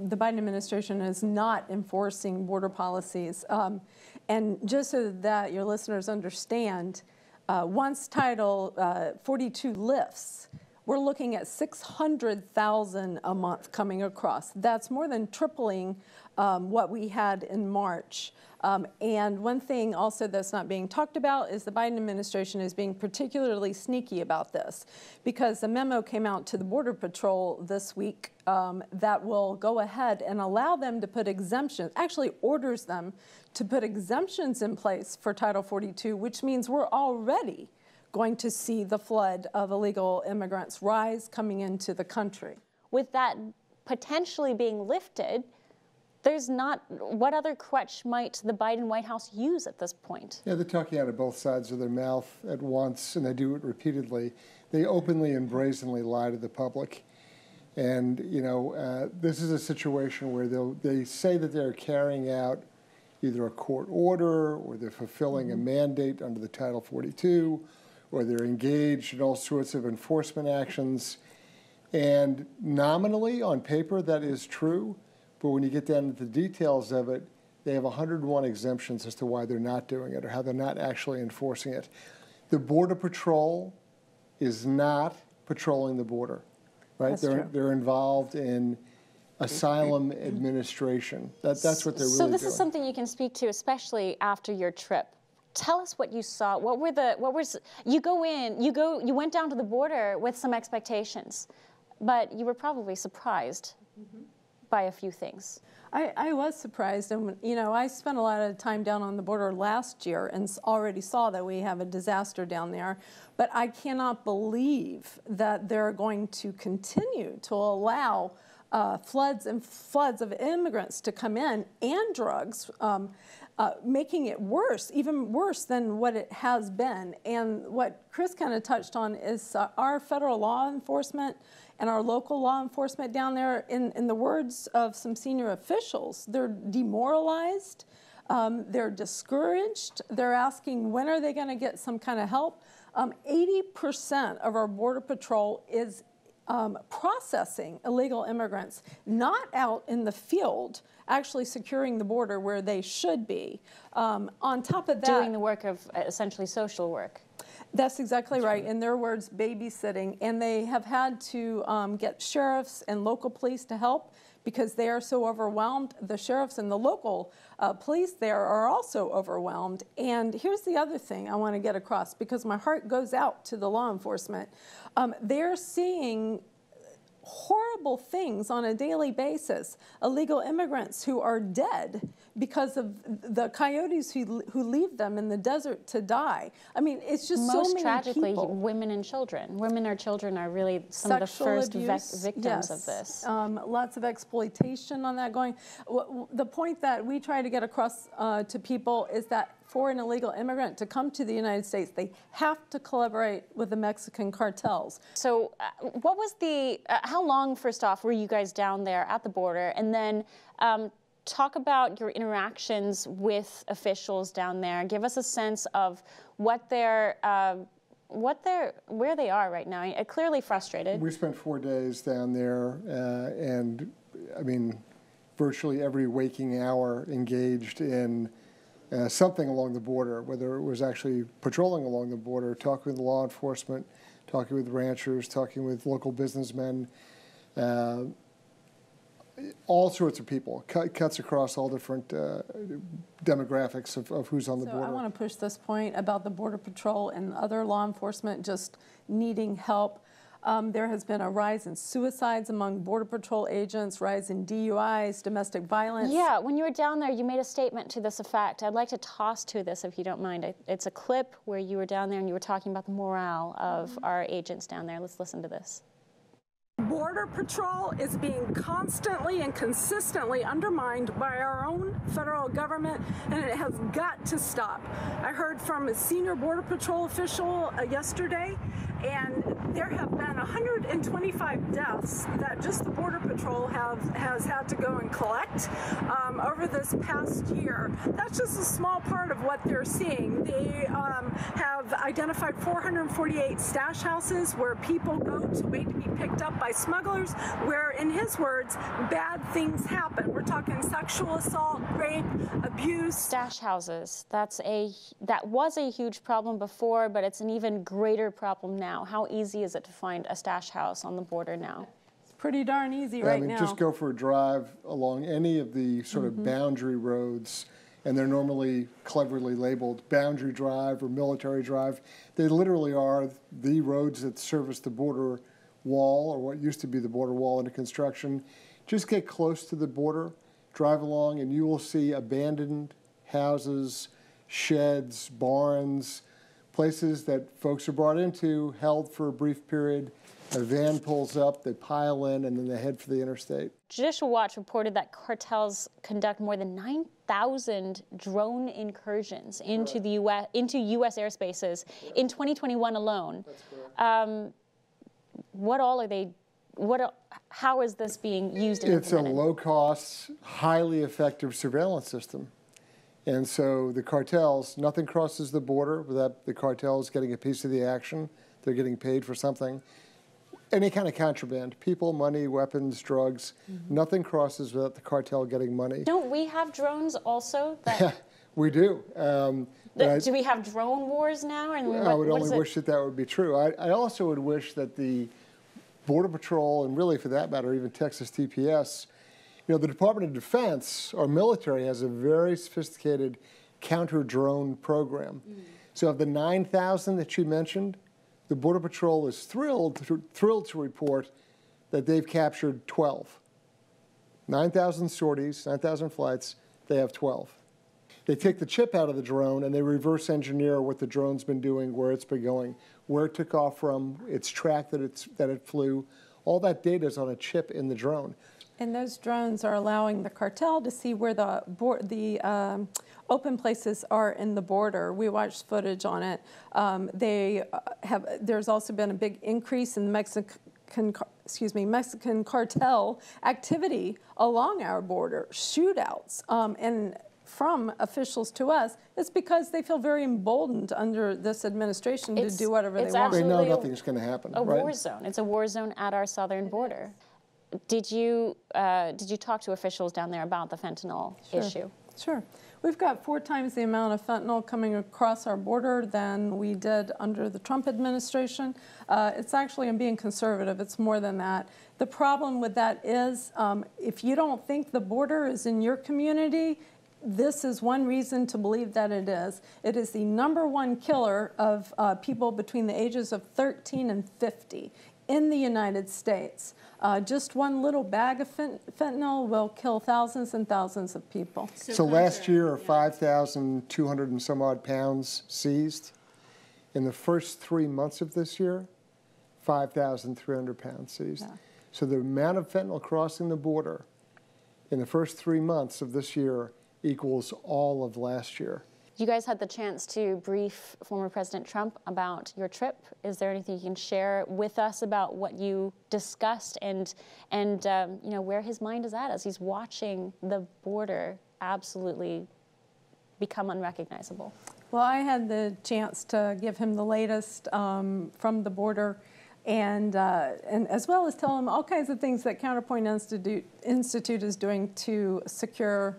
The Biden administration is not enforcing border policies. And just so that your listeners understand, once Title 42 lifts, we're looking at 600,000 a month coming across. That's more than tripling what we had in March. And one thing also that's not being talked about is the Biden administration is being particularly sneaky about this, because a memo came out to the Border Patrol this week that will go ahead and allow them to put exemptions, actually orders them to put exemptions in place for Title 42, which means we're already going to see the flood of illegal immigrants rise coming into the country. With that potentially being lifted, there's not, what other crutch might the Biden White House use at this point? Yeah, they're talking out of both sides of their mouth at once, and they do it repeatedly. They openly and brazenly lie to the public. And, you know, this is a situation where they say that they're carrying out either a court order or they're fulfilling a mandate under the Title 42, or they're engaged in all sorts of enforcement actions. And nominally, on paper, that is true. But when you get down to the details of it, they have 101 exemptions as to why they're not doing it or how they're not actually enforcing it. The Border Patrol is not patrolling the border, right? They're involved in asylum administration. That's what they're really doing. So this is something you can speak to, especially after your trip. Tell us what you saw. You went down to the border with some expectations, but you were probably surprised by a few things. I was surprised, and you know, I spent a lot of time down on the border last year and already saw that we have a disaster down there, but I cannot believe that they're going to continue to allow floods and floods of immigrants to come in and drugs, making it worse, even worse than what it has been. And what Chris kind of touched on is our federal law enforcement and our local law enforcement down there, in the words of some senior officials, they're demoralized, they're discouraged, they're asking when are they going to get some kind of help. 80% of our Border Patrol is processing illegal immigrants, not out in the field, actually securing the border where they should be. On top of that, doing the work of essentially social work. That's exactly right. In their words, babysitting. And they have had to get sheriffs and local police to help because they are so overwhelmed. The sheriffs and the local police there are also overwhelmed. And here's the other thing I want to get across, because my heart goes out to the law enforcement. They're seeing horrible things on a daily basis. Illegal immigrants who are dead because of the coyotes who leave them in the desert to die. I mean, it's just so many tragically, people. women and children. Women or children are really some of the first victims of this. Lots of exploitation on that going. The point that we try to get across to people is that for an illegal immigrant to come to the United States, they have to collaborate with the Mexican cartels. So what was how long, first off, were you guys down there at the border? And then talk about your interactions with officials down there. Give us a sense of where they are right now. Clearly frustrated. We spent 4 days down there, and I mean, virtually every waking hour engaged in something along the border, whether it was actually patrolling along the border, talking with law enforcement, talking with ranchers, talking with local businessmen, all sorts of people, cuts across all different demographics of who's on the border. I want to push this point about the Border Patrol and other law enforcement just needing help. There has been a rise in suicides among Border Patrol agents, rise in DUIs, domestic violence. Yeah, when you were down there, you made a statement to this effect. I'd like to toss to this, if you don't mind. It's a clip where you were down there and you were talking about the morale of our agents down there. Let's listen to this. Border Patrol is being constantly and consistently undermined by our own federal government, and it has got to stop. I heard from a senior Border Patrol official yesterday, and there have been 125 deaths that just the Border Patrol has had to go and collect over this past year. That's just a small part of what they're seeing. They have identified 448 stash houses where people go to wait to be picked up by smugglers, where, in his words, bad things happen. We're talking sexual assault, rape, abuse. Stash houses, that was a huge problem before, but it's an even greater problem now. How easy is it to find a stash house on the border now? It's pretty darn easy Yeah, right I mean, now. just go for a drive along any of the sort of boundary roads, and they're normally cleverly labeled Boundary Drive or Military Drive. They literally are the roads that service the border wall, or what used to be the border wall under construction. Just get close to the border, drive along, and you will see abandoned houses, sheds, barns, places that folks are brought into, held for a brief period. A van pulls up, they pile in, and then they head for the interstate. Judicial Watch reported that cartels conduct more than 9,000 drone incursions into the U.S. airspaces in 2021 alone. That's correct. What all are they? How is this being used and It's a implemented? low-cost, highly effective surveillance system. And so the cartels, nothing crosses the border without the cartels getting a piece of the action. They're getting paid for something. Any kind of contraband, people, money, weapons, drugs, nothing crosses without the cartel getting money. Don't we have drones also? That, We do. do we have drone wars now? And I would only wish that that would be true. I also would wish that the Border Patrol, and really for that matter, even Texas TPS, the Department of Defense, our military, has a very sophisticated counter-drone program. So of the 9,000 that you mentioned, the Border Patrol is thrilled to report that they've captured 12. 9,000 sorties, 9,000 flights, they have 12. They take the chip out of the drone and they reverse engineer what the drone's been doing, where it's been going, where it took off from, its track that it flew. All that data is on a chip in the drone. And those drones are allowing the cartel to see where the open places are in the border. We watched footage on it. There's also been a big increase in Mexican cartel activity along our border, shootouts, and from officials to us, it's because they feel very emboldened under this administration to do whatever they want. They know nothing's going to happen. A war zone. It's a war zone at our southern border. Did you talk to officials down there about the fentanyl issue? Sure. We've got 4 times the amount of fentanyl coming across our border than we did under the Trump administration. It's actually, I'm being conservative, it's more than that. The problem with that is if you don't think the border is in your community, this is one reason to believe that it is. It is the #1 killer of people between the ages of 13 and 50 in the United States. Just one little bag of fentanyl will kill thousands and thousands of people. So last year, 5,200 and some odd pounds seized. In the first 3 months of this year, 5,300 pounds seized. Yeah. So the amount of fentanyl crossing the border in the first 3 months of this year equals all of last year. You guys had the chance to brief former President Trump about your trip. Is there anything you can share with us about what you discussed and where his mind is at as he's watching the border absolutely become unrecognizable? Well, I had the chance to give him the latest from the border, and as well as tell him all kinds of things that Counterpoint Institute is doing to secure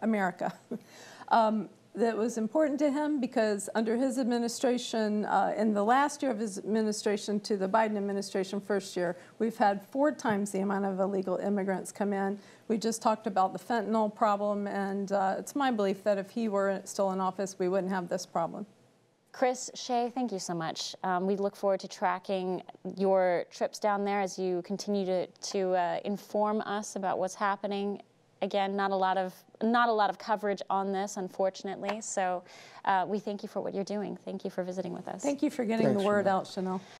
America. That was important to him because under his administration, in the last year of his administration to the Biden administration first year, we've had 4 times the amount of illegal immigrants come in. We just talked about the fentanyl problem, and it's my belief that if he were still in office, we wouldn't have this problem. Chris, Shea, thank you so much. We look forward to tracking your trips down there as you continue to inform us about what's happening. Again, not a lot of coverage on this, unfortunately. So we thank you for what you're doing. Thank you for visiting with us. Thank you for getting the word out, Chanel.